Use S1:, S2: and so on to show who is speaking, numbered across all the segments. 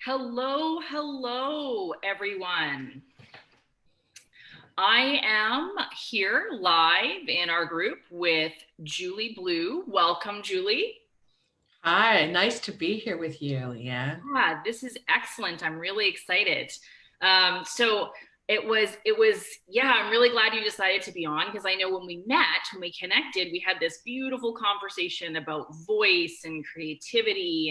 S1: Hello, hello, everyone. I am here live in our group with Julie Blue. Welcome, Julie.
S2: Hi, nice to be here with you, Leanne.
S1: Yeah, this is excellent. I'm really excited. So yeah, I'm really glad you decided to be on because I know when we connected, we had this beautiful conversation about voice and creativity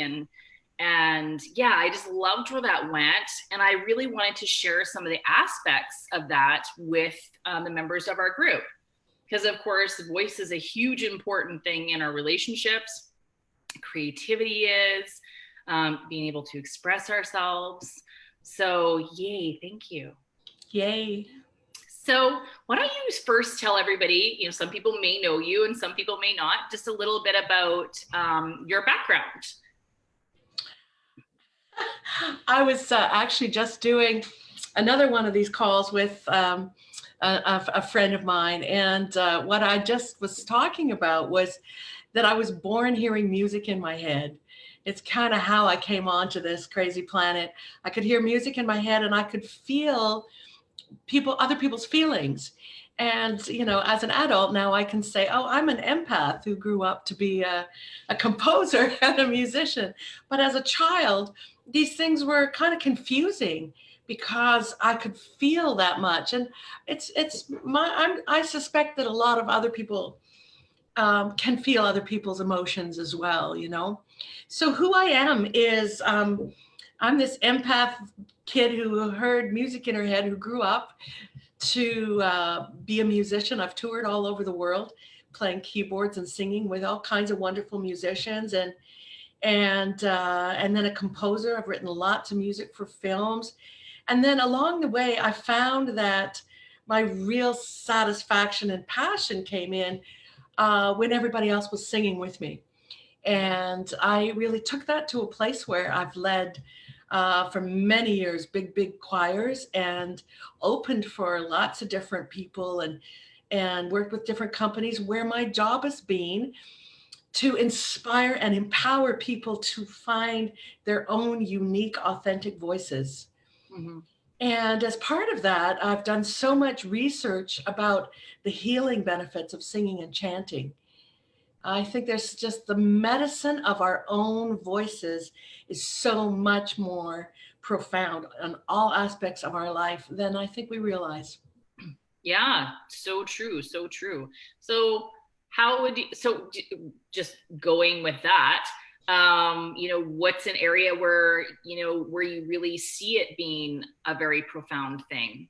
S1: and yeah, I just loved where that went. And I really wanted to share some of the aspects of that with the members of our group. Because, of course, voice is a huge, important thing in our relationships. Creativity is being able to express ourselves. So, yay, thank you.
S2: Yay.
S1: So, why don't you first tell everybody? Some people may know you and some people may not, just a little bit about your background.
S2: I was actually just doing another one of these calls with a friend of mine. And what I just was talking about was that I was born hearing music in my head. It's kind of how I came onto this crazy planet. I could hear music in my head and I could feel other people's feelings. And as an adult now, I can say, oh, I'm an empath who grew up to be a composer and a musician. But as a child, these things were kind of confusing because I could feel that much. And I suspect that a lot of other people can feel other people's emotions as well. So who I am is I'm this empath kid who heard music in her head, who grew up to be a musician. I've toured all over the world, playing keyboards and singing with all kinds of wonderful musicians, and then a composer. I've written lots of music for films, and then along the way, I found that my real satisfaction and passion came in when everybody else was singing with me. And I really took that to a place where I've led for many years big choirs and opened for lots of different people and worked with different companies where my job has been to inspire and empower people to find their own unique, authentic voices.
S1: Mm-hmm.
S2: And as part of that, I've done so much research about the healing benefits of singing and chanting. I think there's just the medicine of our own voices is so much more profound on all aspects of our life than I think we realize.
S1: Yeah, so true, so true. So how would you, so just going with that, what's an area where, where you really see it being a very profound thing?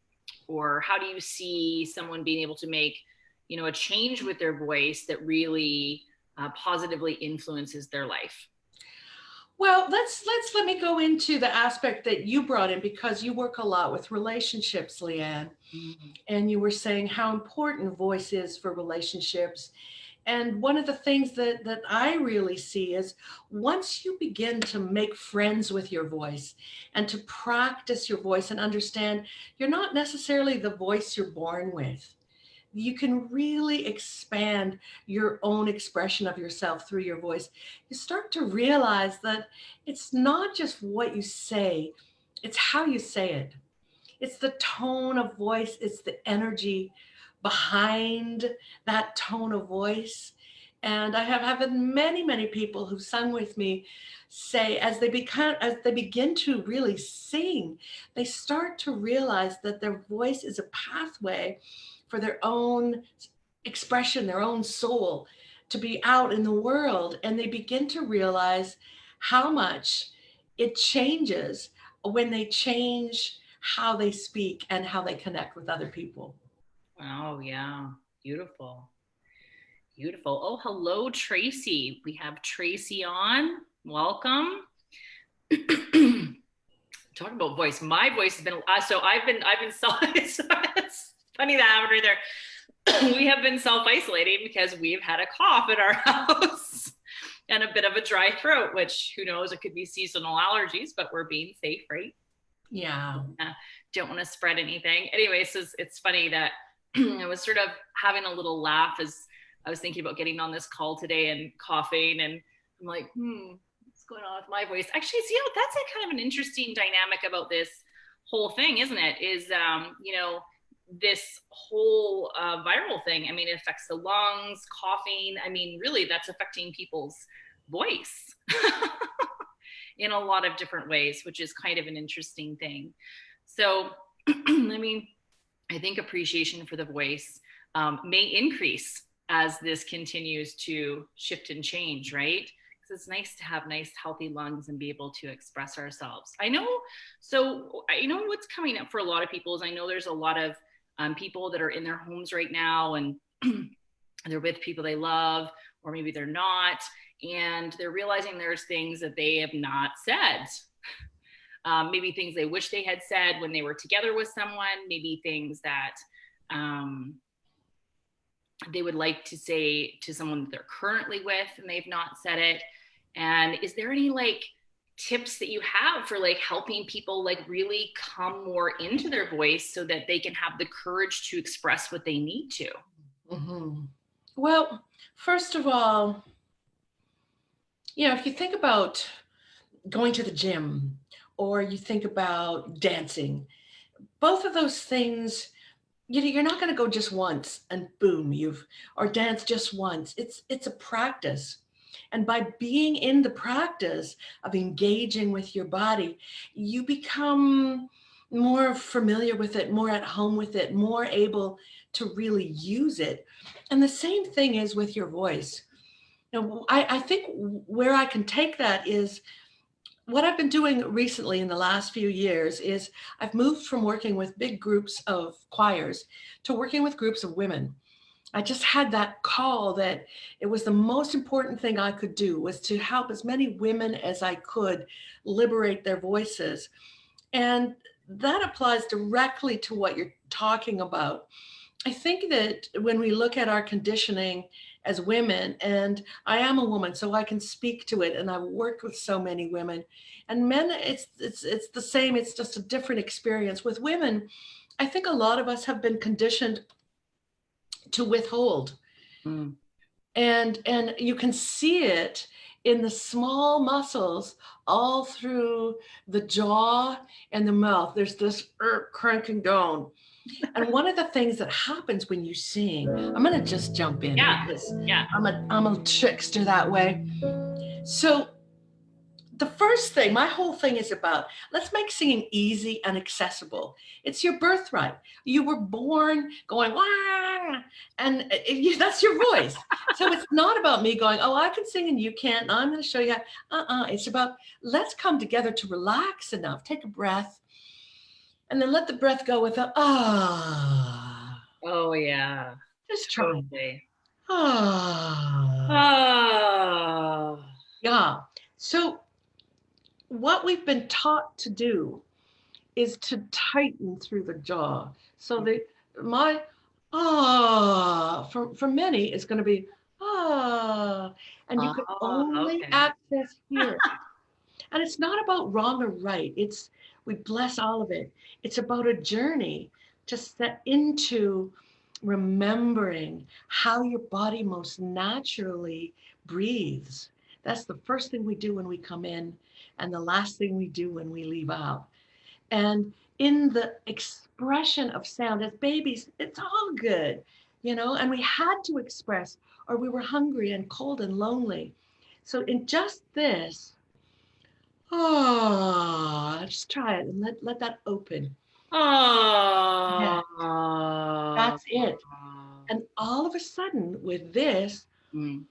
S1: Or how do you see someone being able to make, a change with their voice that really positively influences their life?
S2: Well, let me go into the aspect that you brought in because you work a lot with relationships, Leanne,
S1: Mm-hmm.
S2: and you were saying how important voice is for relationships. And one of the things that I really see is once you begin to make friends with your voice and to practice your voice and understand you're not necessarily the voice you're born with, you can really expand your own expression of yourself through your voice. You start to realize that it's not just what you say, it's how you say it. It's the tone of voice, it's the energy behind that tone of voice. And I have had many people who sung with me say as they begin to really sing, they start to realize that their voice is a pathway for their own expression, their own soul to be out in the world. And they begin to realize how much it changes when they change how they speak and how they connect with other people.
S1: Oh, yeah. Beautiful. Beautiful. Oh, hello, Tracy. We have Tracy on. Welcome. Talk about voice. My voice has been I've been self. It's funny that happened right there. We have been self isolating because we've had a cough at our house and a bit of a dry throat, which who knows, it could be seasonal allergies, but we're being safe, right?
S2: Yeah.
S1: Don't want to spread anything. Anyways, it's funny that I was sort of having a little laugh as I was thinking about getting on this call today and coughing, and I'm like, what's going on with my voice? Actually, so, that's a kind of an interesting dynamic about this whole thing, isn't it? Is, this whole viral thing. I mean, it affects the lungs, coughing. I mean, really, that's affecting people's voice in a lot of different ways, which is kind of an interesting thing. So, I mean, I think appreciation for the voice may increase as this continues to shift and change, right? Because it's nice to have nice, healthy lungs and be able to express ourselves. I know, so I know what's coming up for a lot of people is I know there's a lot of people that are in their homes right now and they're with people they love, or maybe they're not, and they're realizing there's things that they have not said. Maybe things they wish they had said when they were together with someone, maybe things that they would like to say to someone that they're currently with and they've not said it. And is there any like tips that you have for like helping people like really come more into their voice so that they can have the courage to express what they need to?
S2: Mm-hmm. Well, first of all, if you think about going to the gym or you think about dancing, both of those things, you're not going to go just once and boom, or dance just once. It's a practice. And by being in the practice of engaging with your body, you become more familiar with it, more at home with it, more able to really use it. And the same thing is with your voice. I think where I can take that is what I've been doing recently in the last few years is I've moved from working with big groups of choirs to working with groups of women. I just had that call that it was the most important thing I could do was to help as many women as I could liberate their voices. And that applies directly to what you're talking about. I think that when we look at our conditioning as women, and I am a woman, so I can speak to it, and I've worked with so many women, and men, it's the same. It's just a different experience. With women, I think a lot of us have been conditioned to withhold,
S1: Mm.
S2: and you can see it in the small muscles all through the jaw and the mouth. There's this cranking down. And one of the things that happens when you sing, I'm going to just jump in
S1: Yeah,
S2: because
S1: yeah.
S2: I'm a trickster that way. So the first thing, my whole thing is about let's make singing easy and accessible. It's your birthright. You were born going, wah, and that's your voice. So it's not about me going, oh, I can sing and you can't. I'm going to show you. It's about let's come together to relax enough. Take a breath. And then let the breath go with a ah.
S1: Oh yeah.
S2: Just try.
S1: Totally.
S2: Ah.
S1: Oh.
S2: Yeah. So what we've been taught to do is to tighten through the jaw. So my for many is going to be and you can only
S1: Okay.
S2: access here. And it's not about wrong or right. We bless all of it. It's about a journey to set into remembering how your body most naturally breathes. That's the first thing we do when we come in, and the last thing we do when we leave out. And in the expression of sound as babies, it's all good, and we had to express, or we were hungry and cold and lonely. So in just this, just try it and let that open. Yeah,
S1: Oh.
S2: that's it. And all of a sudden with this,
S1: Mm.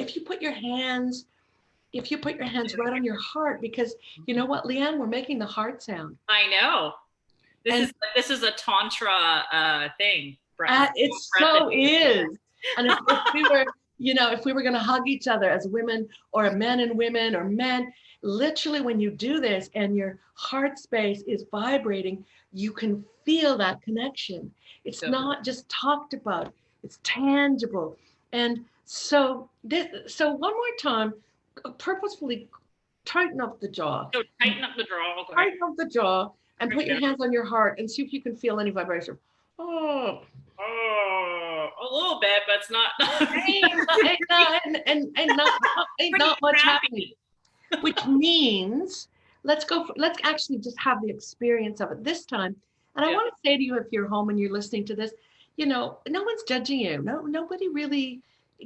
S2: if you put your hands right on your heart, because you know what, Leanne, we're making the heart sound.
S1: I know. This
S2: And
S1: is this is a tantra thing.
S2: it so is. And if we were going to hug each other as women or men and women or men, literally when you do this and your heart space is vibrating, you can feel that connection. It's not just talked about, it's tangible. And so one more time, purposefully tighten up the jaw.
S1: So tighten up the draw. Okay.
S2: Tighten up the jaw and put your hands on your heart and see if you can feel any vibration. Oh,
S1: A little bit, but it's not.
S2: ain't not much happening. which means let's actually just have the experience of it this time. And I
S1: Yeah.
S2: want to say to you, if you're home and you're listening to this, no one's judging you. Nobody really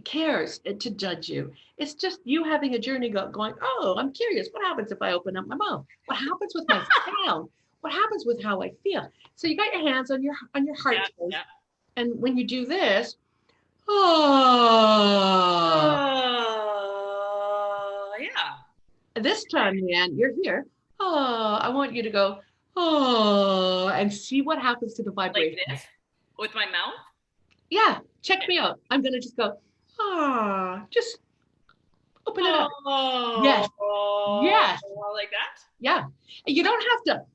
S2: cares to judge you. It's just you having a journey going, oh, I'm curious. What happens if I open up my mouth? What happens with my sound? What happens with how I feel? So you got your hands on your heart
S1: Yeah.
S2: space.
S1: Yeah.
S2: And when you do this, oh,
S1: Yeah.
S2: this time, Leanne, you're here. Oh, I want you to go, oh, and see what happens to the
S1: Like
S2: vibration.
S1: this with my mouth.
S2: Yeah, check
S1: Okay.
S2: me out. I'm going to just go, ah, just open it up. Yes,
S1: Oh,
S2: yes,
S1: like that.
S2: yeah. And you don't have to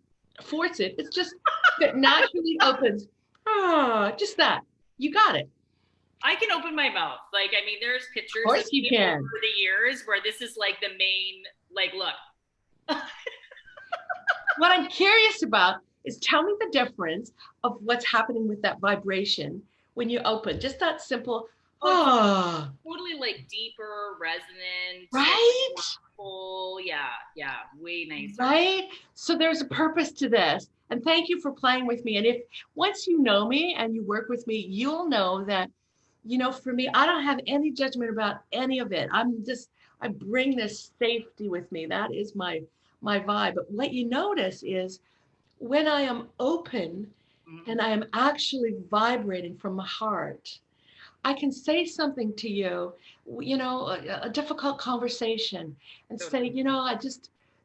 S2: force it. It's just that naturally opens. Ah, just that. You got it.
S1: I can open my mouth. Like, I mean, there's
S2: Of
S1: pictures of
S2: course you
S1: me over
S2: can.
S1: the years where this is like the main, like, look.
S2: What I'm curious about is tell me the difference of what's happening with that vibration when you open. Just that simple,
S1: Oh, it's
S2: ah,
S1: totally like deeper, resonant, like
S2: right?
S1: more full. Yeah, yeah, way nicer.
S2: Right? So there's a purpose to this. And thank you for playing with me. And if once you know me and you work with me, you'll know that, for me, I don't have any judgment about any of it. I bring this safety with me. That is my vibe. But what you notice is when I am open
S1: Mhm.
S2: and I am actually vibrating from my heart, I can say something to you, a difficult conversation, and say,
S1: Totally.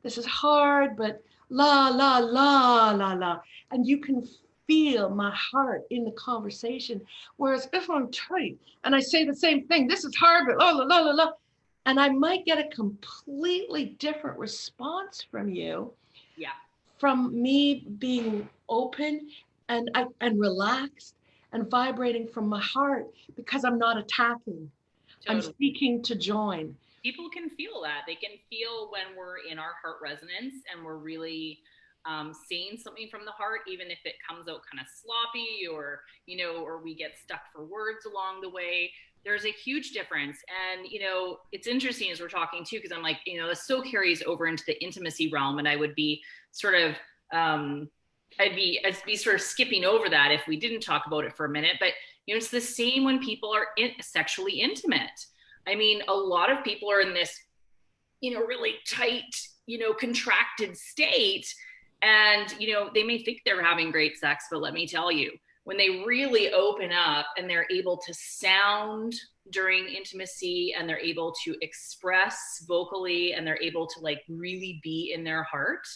S2: this is hard, but la, la, la, la, la. And you can feel my heart in the conversation. Whereas if I'm tight and I say the same thing, this is hard, but la, la, la, la, la. And I might get a completely different response from you,
S1: Yeah,
S2: from me being open and relaxed and vibrating from my heart because I'm not attacking. I'm
S1: totally.
S2: seeking to join.
S1: People can feel that. They can feel when we're in our heart resonance and we're really saying something from the heart, even if it comes out kind of sloppy or we get stuck for words along the way. There's a huge difference. And, it's interesting as we're talking too, because I'm like, this so carries over into the intimacy realm. And I would be sort of, I'd be sort of skipping over that if we didn't talk about it for a minute. But, it's the same when people are sexually intimate. I mean, a lot of people are in this, really tight, contracted state. And, they may think they're having great sex, but let me tell you, when they really open up and they're able to sound during intimacy and they're able to express vocally and they're able to like really be in their heart,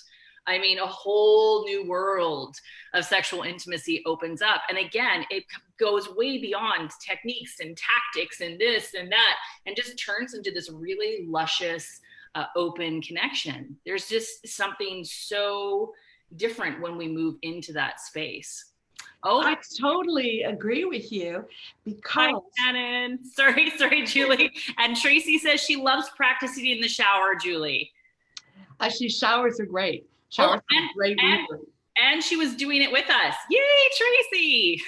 S1: I mean, a whole new world of sexual intimacy opens up. And again, it goes way beyond techniques and tactics and this and that, and just turns into this really luscious, open connection. There's just something so different when we move into that space. Oh,
S2: I totally agree with you
S1: hi,
S2: because
S1: Shannon. Sorry, Julie. And Tracy says she loves practicing in the shower, Julie.
S2: actually showers are great.
S1: Oh,
S2: Showers are a great
S1: and
S2: reason.
S1: and she was doing it with us. Yay, Tracy!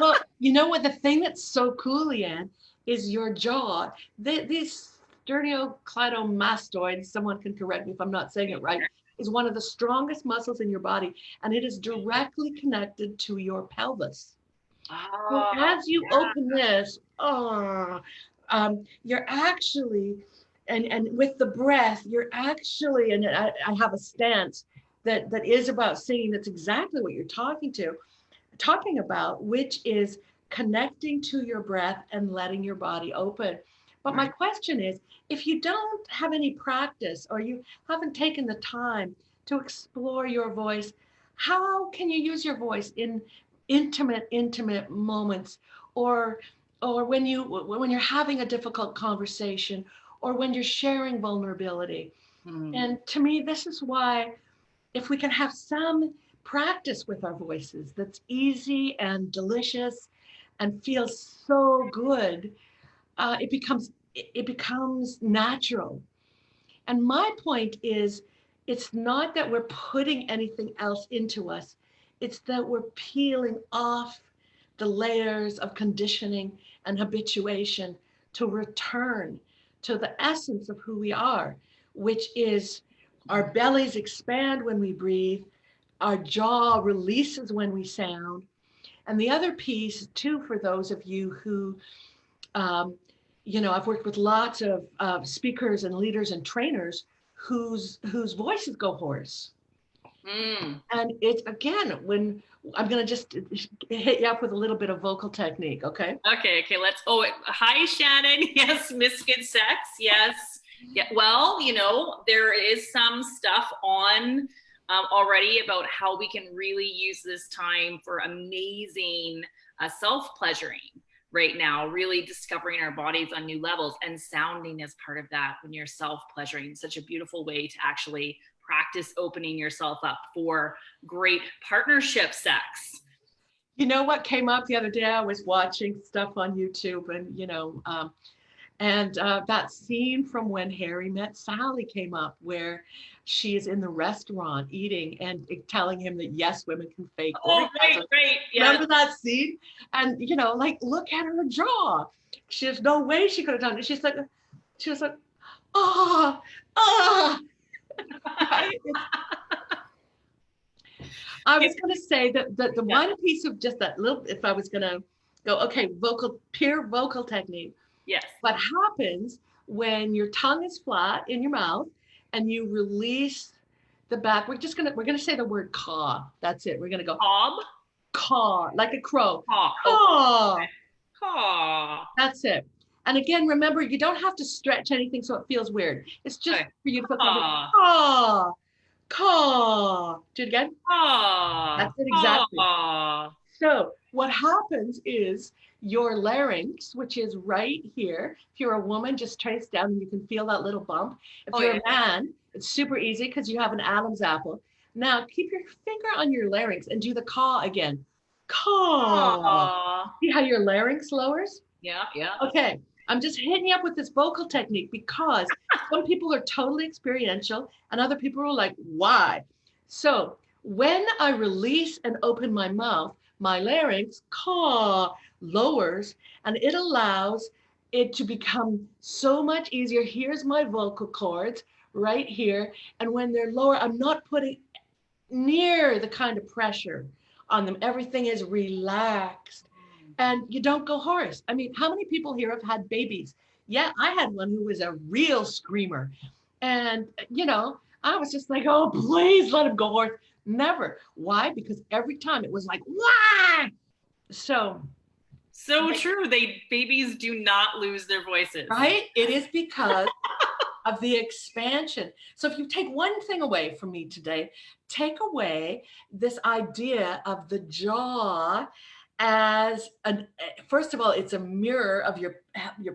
S2: Well, you know what? The thing that's so cool, Leanne, is your jaw. These sternocleidomastoids, someone can correct me if I'm not saying it right, is one of the strongest muscles in your body, and it is directly connected to your pelvis. So
S1: Oh,
S2: as you
S1: yeah.
S2: open this, you're actually, and with the breath, you're actually, and I have a stance that is about singing. That's exactly what you're talking about, which is connecting to your breath and letting your body open. But my question is, if you don't have any practice or you haven't taken the time to explore your voice, how can you use your voice in intimate moments, or when you're having a difficult conversation, or when you're sharing vulnerability?
S1: Hmm.
S2: And to me, this is why, if we can have some practice with our voices that's easy and delicious and feels so good, it becomes natural. And my point is, it's not that we're putting anything else into us, it's that we're peeling off the layers of conditioning and habituation to return to the essence of who we are, which is our bellies expand when we breathe, our jaw releases when we sound. And the other piece, too, for those of you who, um, I've worked with lots of speakers and leaders and trainers whose voices go hoarse.
S1: Mm.
S2: And it's again when I'm going to just hit you up with a little bit of vocal technique, okay?
S1: Okay, let's. Oh, hi, Shannon. Yes, Misfit Sex. Yes. Yeah. Well, there is some stuff on already about how we can really use this time for amazing self pleasuring right now, really discovering our bodies on new levels, and sounding as part of that when you're self pleasuring. Such a beautiful way to actually practice opening yourself up for great partnership sex.
S2: You know what came up the other day? I was watching stuff on YouTube, and that scene from When Harry Met Sally came up, where she is in the restaurant eating and telling him that yes, women can fake
S1: Oh,
S2: orgasms.
S1: right, yeah.
S2: Remember that scene? And like, look at her jaw. There's no way she could have done it. She was like, ah, ah. Right? I was going to say that the one piece of just that little, if I was going to go, okay, pure vocal technique.
S1: Yes.
S2: What happens when your tongue is flat in your mouth and you release the back? We're gonna say the word caw. That's it. We're gonna go
S1: Cob?
S2: caw, like a crow.
S1: Caw.
S2: Caw.
S1: Okay. Caw.
S2: That's it. And again, remember, you don't have to stretch anything so it feels weird. It's just for you to feel comfortable. Caw. Caw. Do it again.
S1: Caw.
S2: That's it exactly.
S1: Caw.
S2: So what happens is your larynx, which is right here. If you're a woman, just trace down and you can feel that little bump. If you're a man, it's super easy because you have an Adam's apple. Now keep your finger on your larynx and do the caw again. Caw. See how your larynx lowers?
S1: Yeah, yeah.
S2: Okay. I'm just hitting you up with this vocal technique because some people are totally experiential and other people are like, why? So when I release and open my mouth, my larynx, caw, lowers, and it allows it to become so much easier. Here's my vocal cords right here. And when they're lower, I'm not putting near the kind of pressure on them. Everything is relaxed and you don't go hoarse. I mean, how many people here have had babies? Yeah, I had one who was a real screamer. And, I was just like, oh, please let him go hoarse. Never. Why? Because every time it was like, wah! So
S1: true. Babies do not lose their voices.
S2: Right? It is because of the expansion. So if you take one thing away from me today, take away this idea of the jaw as first of all, it's a mirror of your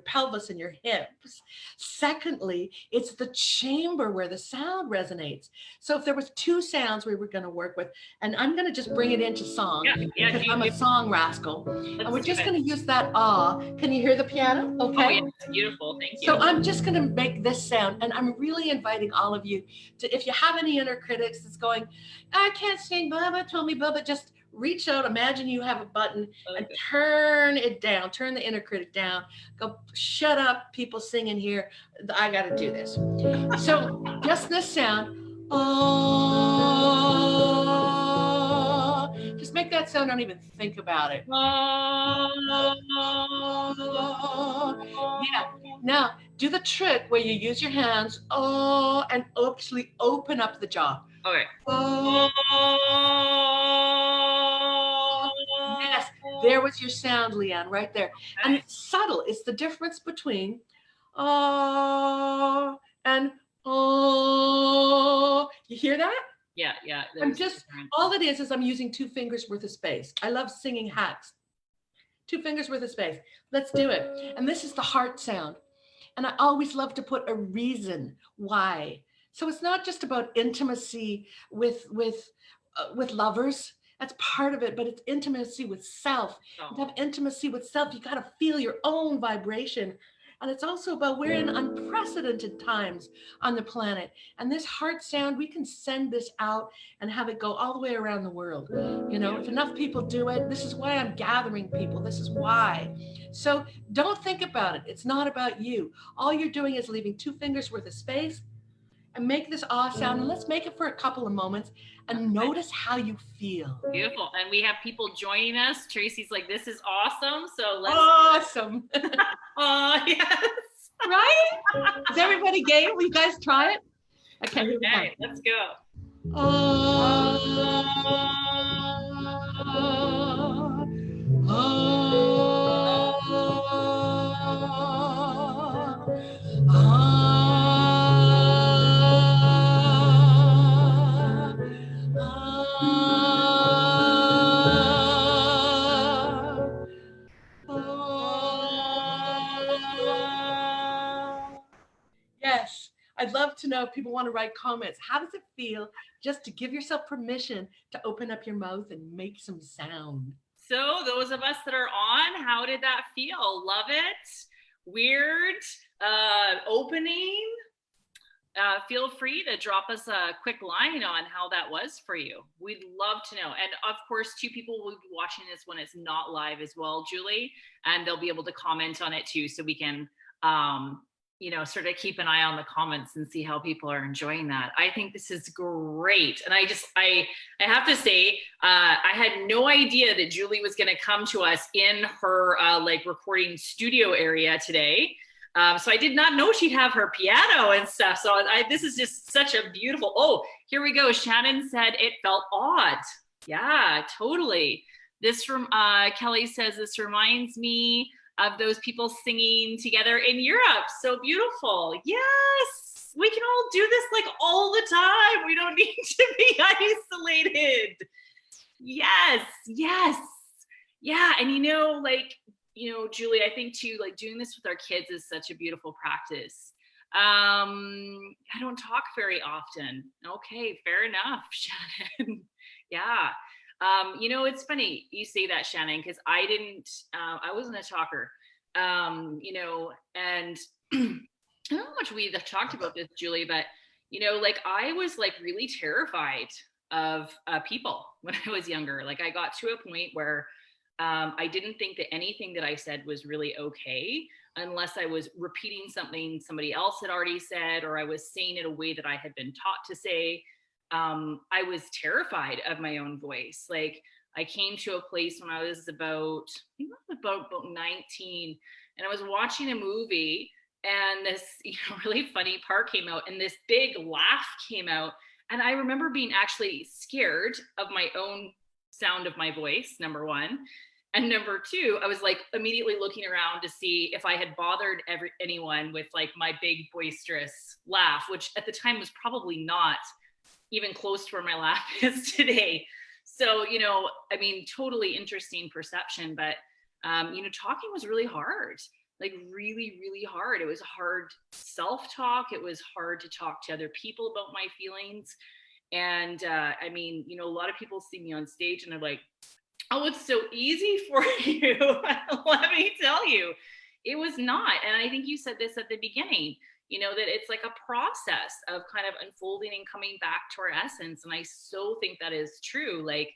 S2: pelvis and your hips. Secondly, it's the chamber where the sound resonates. So if there was two sounds we were going to work with, and I'm going to just bring it into song because I'm a song rascal, and we're just going to use that ah. Can you hear the piano? Okay.
S1: Oh, yeah, it's beautiful. Thank you.
S2: So I'm just going to make this sound, and I'm really inviting all of you to, if you have any inner critics that's going, I can't sing, Bubba told me, Bubba, just reach out, imagine you have a button and turn it down, turn the inner critic down, go, shut up, people singing here, I got to do this. So just this sound, oh, just make that sound, don't even think about it. Yeah. Now do the trick where you use your hands, and actually open up the jaw.
S1: Okay.
S2: Yes, there was your sound, Leanne, right there. Okay. And it's subtle. It's the difference between and you hear that?
S1: Yeah.
S2: I'm just, all it is I'm using 2 fingers worth of space. I love singing hacks. 2 fingers worth of space. Let's do it. And this is the heart sound. And I always love to put a reason why. So it's not just about intimacy with lovers. That's part of it, but it's intimacy with self. To have intimacy with self, you got to feel your own vibration. And it's also about we're in unprecedented times on the planet. And this heart sound, we can send this out and have it go all the way around the world. If enough people do it, this is why I'm gathering people. This is why. So don't think about it. It's not about you. All you're doing is leaving 2 fingers worth of space and make this ah sound, and let's make it for a couple of moments and notice how you feel.
S1: Beautiful. And we have people joining us. Tracy's like, this is awesome. So let's.
S2: Awesome.
S1: Oh, yes.
S2: Right? Is everybody game? Will you guys try it? Okay, here we go.
S1: Let's go.
S2: Yes, I'd love to know if people want to write comments. How does it feel just to give yourself permission to open up your mouth and make some sound?
S1: So those of us that are on, how did that feel? Love it? Weird? Opening? Feel free to drop us a quick line on how that was for you. We'd love to know. And of course, 2 people will be watching this when it's not live as well, Julie, and they'll be able to comment on it too, so we can sort of keep an eye on the comments and see how people are enjoying that. I think this is great. And I have to say, I had no idea that Julie was going to come to us in her recording studio area today. So I did not know she'd have her piano and stuff. So this is just such a beautiful, oh, here we go. Shannon said it felt odd. Yeah, totally. This from Kelly says, this reminds me of those people singing together in Europe. So beautiful. Yes, we can all do this like all the time. We don't need to be isolated. Yes, yes. Yeah, and Julie, I think too, like doing this with our kids is such a beautiful practice. I don't talk very often. Okay, fair enough, Shannon. Yeah. It's funny you say that, Shannon, because I wasn't a talker, and I don't know how much we talked about this, Julie, but, I was like really terrified of people when I was younger. Like I got to a point where I didn't think that anything that I said was really okay unless I was repeating something somebody else had already said, or I was saying it a way that I had been taught to say. I was terrified of my own voice. Like I came to a place when I was about 19, and I was watching a movie, and this really funny part came out, and this big laugh came out, and I remember being actually scared of my own sound of my voice, number one. And number two, I was like immediately looking around to see if I had bothered anyone with like my big boisterous laugh, which at the time was probably not even close to where my laugh is today. So, totally interesting perception, but, talking was really hard, like really, really hard. It was hard self-talk. It was hard to talk to other people about my feelings. And, a lot of people see me on stage and they're like, oh, it's so easy for you. Let me tell you, it was not. And I think you said this at the beginning, that it's like a process of kind of unfolding and coming back to our essence. And I so think that is true. Like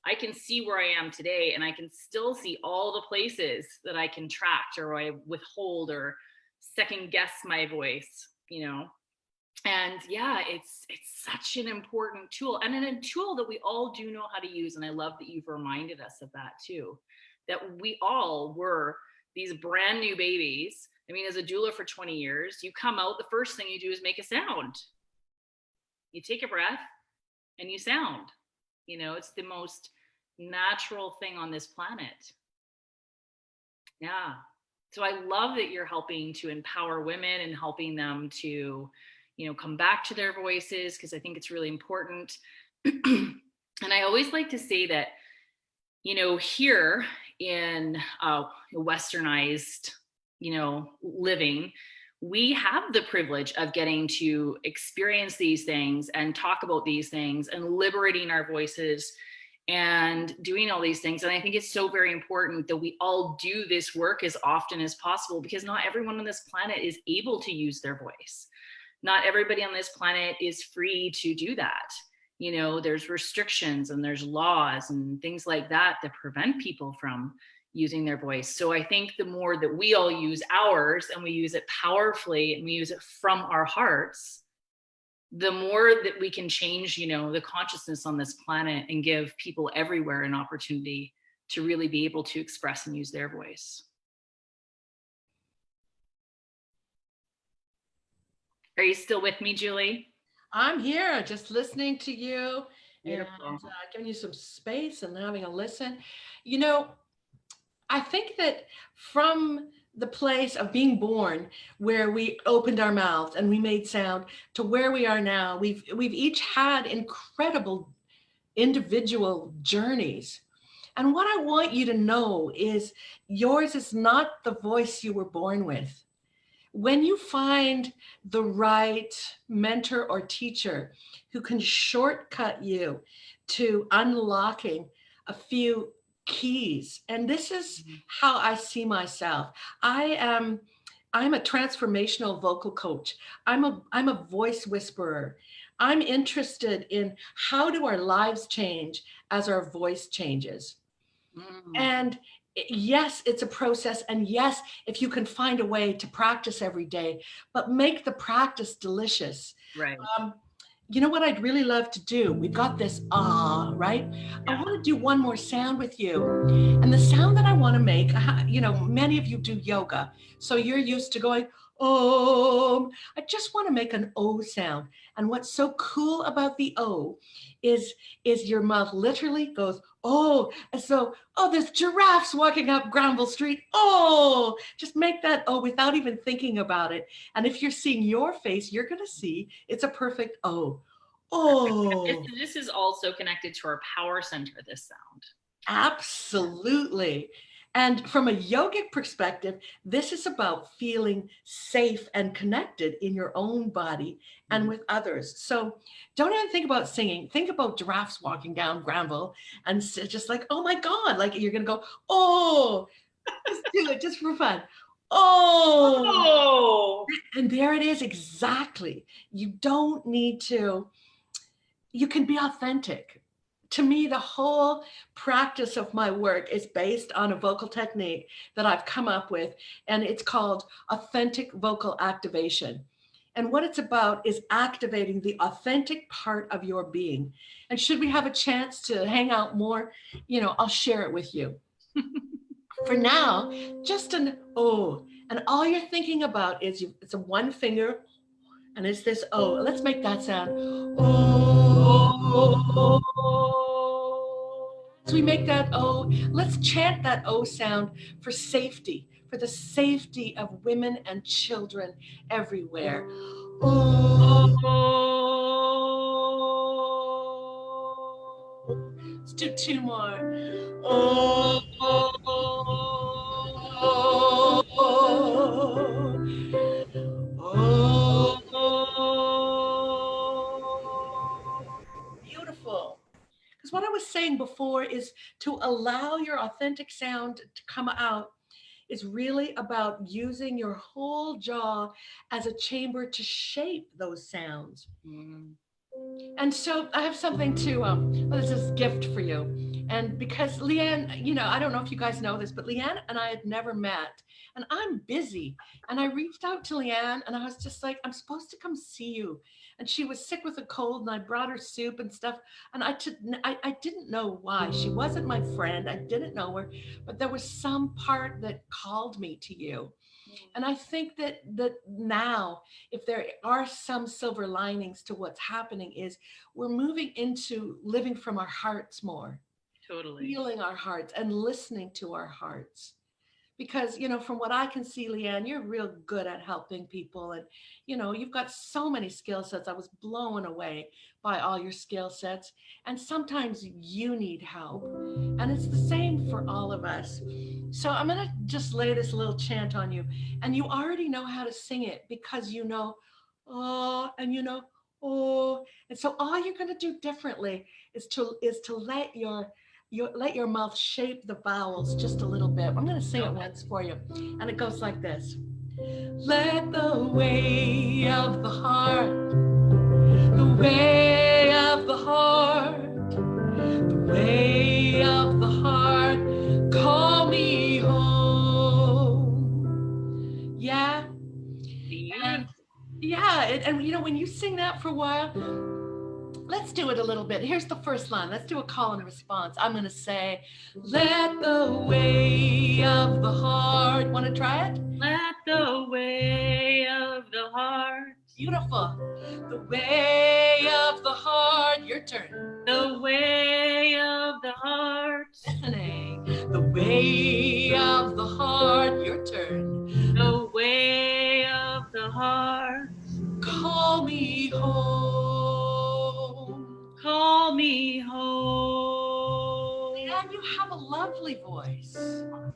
S1: I can see where I am today, and I can still see all the places that I contract or I withhold or second guess my voice, And yeah, it's such an important tool, and a tool that we all do know how to use. And I love that you've reminded us of that too, that we all were these brand new babies. I mean, as a doula for 20 years, you come out, the first thing you do is make a sound. You take a breath and you sound. It's the most natural thing on this planet. Yeah. So I love that you're helping to empower women and helping them to, come back to their voices, because I think it's really important. And I always like to say that, here in westernized, living, we have the privilege of getting to experience these things and talk about these things and liberating our voices and doing all these things. And I think it's so very important that we all do this work as often as possible, because not everyone on this planet is able to use their voice. Not everybody on this planet is free to do that. There's restrictions and there's laws and things like that that prevent people from using their voice. So I think the more that we all use ours, and we use it powerfully, and we use it from our hearts, the more that we can change, the consciousness on this planet and give people everywhere an opportunity to really be able to express and use their voice. Are you still with me, Julie?
S2: I'm here just listening to you and
S1: Beautiful.
S2: giving you some space and having a listen. You know, I think that from the place of being born, where we opened our mouths and we made sound, to where we are now, we've each had incredible individual journeys. And what I want you to know is yours is not the voice you were born with. When you find the right mentor or teacher who can shortcut you to unlocking a few keys, and this is how I see myself. I'm a transformational vocal coach. I'm a voice whisperer. I'm interested in how do our lives change as our voice changes. And yes, it's a process. And yes, if you can find a way to practice every day, but make the practice delicious.
S1: Right.
S2: You know what I'd really love to do? We've got this right? I want to do one more sound with you. And the sound that I want to make, many of you do yoga. So you're used to going, oh, I just want to make an O sound. And what's so cool about the O is your mouth literally goes, oh, and so, oh, there's giraffes walking up Granville Street. Oh, just make that O without even thinking about it. And if you're seeing your face, you're going to see it's a perfect O. Oh,
S1: This is also connected to our power center, this sound.
S2: absolutely. And from a yogic perspective, this is about feeling safe and connected in your own body and with others. So don't even think about singing. Think about giraffes walking down Granville and just like, oh my God, like you're going to go, oh, just do it just for fun. Oh, and there it is. Exactly. You don't need to, you can be authentic. To me, the whole practice of my work is based on a vocal technique that I've come up with, and it's called authentic vocal activation. And what it's about is activating the authentic part of your being. And should we have a chance to hang out more, I'll share it with you. For now, just an O. And all you're thinking about is it's a one finger, and it's this O. Let's make that sound. O. As we make that O, let's chant that O sound for safety, for the safety of women and children everywhere. O. Let's do two more. O. Beautiful. Because what I was saying before is to allow your authentic sound to come out is really about using your whole jaw as a chamber to shape those sounds. And so I have something to, this is a gift for you. And because Leanne, I don't know if you guys know this, but Leanne and I had never met. And I'm busy. And I reached out to Leanne and I was just like, I'm supposed to come see you. And she was sick with a cold and I brought her soup and stuff. And I didn't know why. She wasn't my friend. I didn't know her. But there was some part that called me to you. And I think that now, if there are some silver linings to what's happening, is we're moving into living from our hearts more. Totally. Feeling our hearts and listening to our hearts. Because, from what I can see, Leanne, you're real good at helping people. And, you've got so many skill sets. I was blown away by all your skill sets. And sometimes you need help. And it's the same for all of us. So I'm going to just lay this little chant on you. And you already know how to sing it because oh, and oh. And so all you're going to do differently is to let your mouth shape the vowels just a little bit. I'm going to sing it once for you. And it goes like this. Let the way of the heart, the way of the heart, the way of the heart, call me home. Yeah.
S1: And,
S2: yeah. Yeah, and you know, when you sing that for a while, let's do it a little bit. Here's the first line. Let's do a call and response. I'm going to say, let the way of the heart. Want to try it?
S1: Let the way of the heart.
S2: Beautiful. The way of the heart. Your turn.
S1: The way of the heart.
S2: Listening. The way of the heart. Your turn.
S1: The way of the heart.
S2: Call me home.
S1: Call me home.
S2: And you have a lovely voice.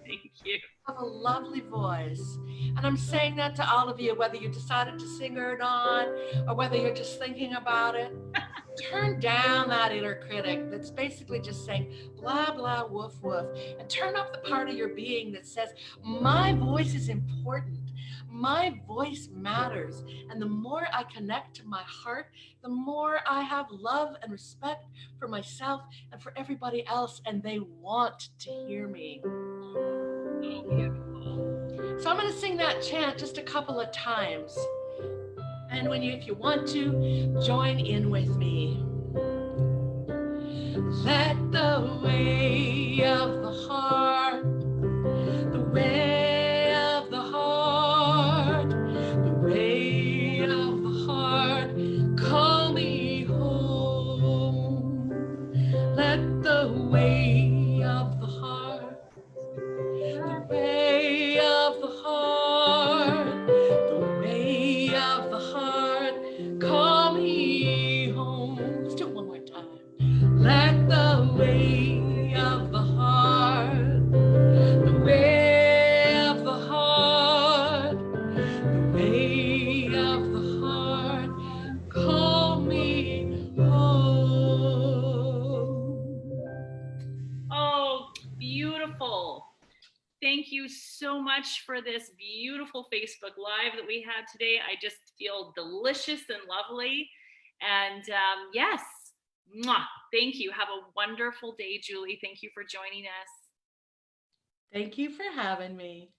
S1: Thank you.
S2: Have a lovely voice. And I'm saying that to all of you, whether you decided to sing or not, or whether you're just thinking about it. Turn down that inner critic that's basically just saying blah, blah, woof, woof, and turn up the part of your being that says, my voice is important. My voice matters. And the more I connect to my heart, the more I have love and respect for myself and for everybody else, and they want to hear me. So I'm going to sing that chant just a couple of times. And if you want to, join in with me. Let the way of the heart, the way of the heart, the way of the heart, call me home. Let the way of the heart, the way of the heart, the way of the heart, call me home. Let's do it one more time. Let the way of the heart, the way of the heart, the way of the heart, call me home.
S1: Oh, beautiful. Thank you so much for this beautiful Facebook Live that we had today. I just feel delicious and lovely. And yes, mwah, thank you. Have a wonderful day, Julie. Thank you for joining us.
S2: Thank you for having me.